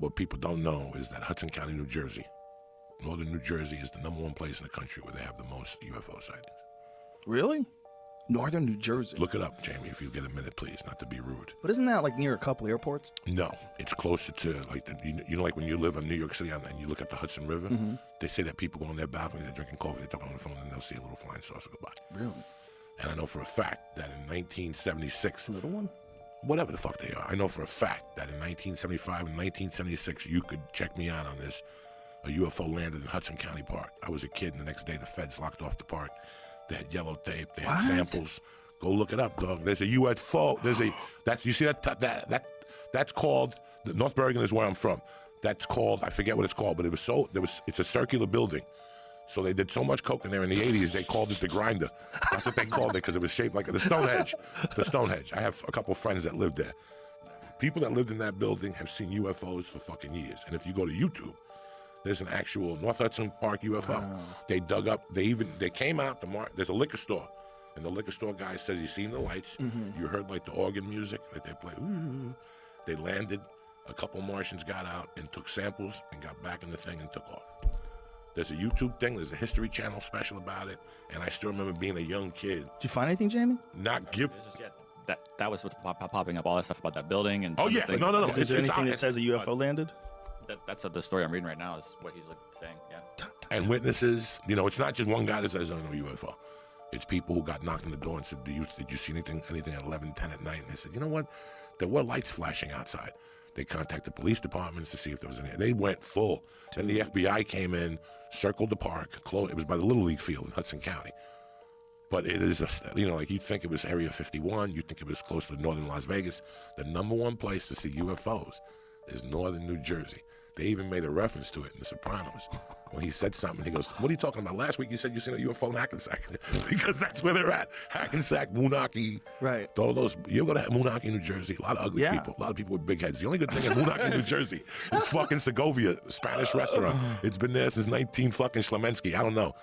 what people don't know is that Hudson County, New Jersey, northern New Jersey is the #1 place in the country where they have the most UFO sightings. Really? Northern New Jersey. Look it up, Jamie, if you get a minute, please, not to be rude. But isn't that like near a couple airports? No, it's closer to like you know, like when you live in New York City and you look at the Hudson River. They say that people go on their balcony, they're drinking coffee, they talk on the phone, and they'll see a little flying saucer go by. Really? And I know for a fact that in 1976, A little one? whatever the fuck they are, I know for a fact that in 1975 and 1976, you could check me out on this. A UFO landed in Hudson County Park. I was a kid, and the next day the feds locked off the park. They had yellow tape. They had samples. Go look it up, dog. There's a UFO. You see that's called, North Bergen is where I'm from. That's called, I forget what it's called, but it's a circular building. So they did so much coke in there in the 80s, they called it the grinder. That's what they called it, because it was shaped like the Stonehenge. The Stonehenge. I have a couple friends that lived there. People that lived in that building have seen UFOs for fucking years. And if you go to YouTube, there's an actual North Hudson Park UFO. Wow. They dug up, they came out, there's a liquor store. And the liquor store guy says he's seen the lights. You heard like the organ music, like they play. They landed, a couple Martians got out and took samples and got back in the thing and took off. There's a YouTube thing, there's a History Channel special about it, and I still remember being a young kid. Did you find anything, Jamie? That was what's popping up, all that stuff about that building and. Oh yeah, no. Is there anything that says a UFO landed? That's the story I'm reading right now is what he's saying. Yeah. And witnesses, you know, it's not just one guy that says, "I know UFO." It's people who got knocked on the door and said, did you see anything at 11, 10 at night? And they said, you know what? There were lights flashing outside. They contacted police departments to see if there was any. They went full. Then the FBI came in, circled the park. It was by the Little League field in Hudson County. But it is, like you'd think it was Area 51. You'd think it was close to northern Las Vegas. The #1 place to see UFOs is northern New Jersey. They even made a reference to it in The Sopranos. When he said something, he goes, what are you talking about? Last week you said you seen a UFO in Hackensack. Because that's where they're at. Hackensack, Moonachie. Right. All those. You go to Moonachie, New Jersey. A lot of ugly people. A lot of people with big heads. The only good thing in Moonachie, New Jersey is fucking Segovia, Spanish restaurant. It's been there since 19 fucking Schlemensky. I don't know.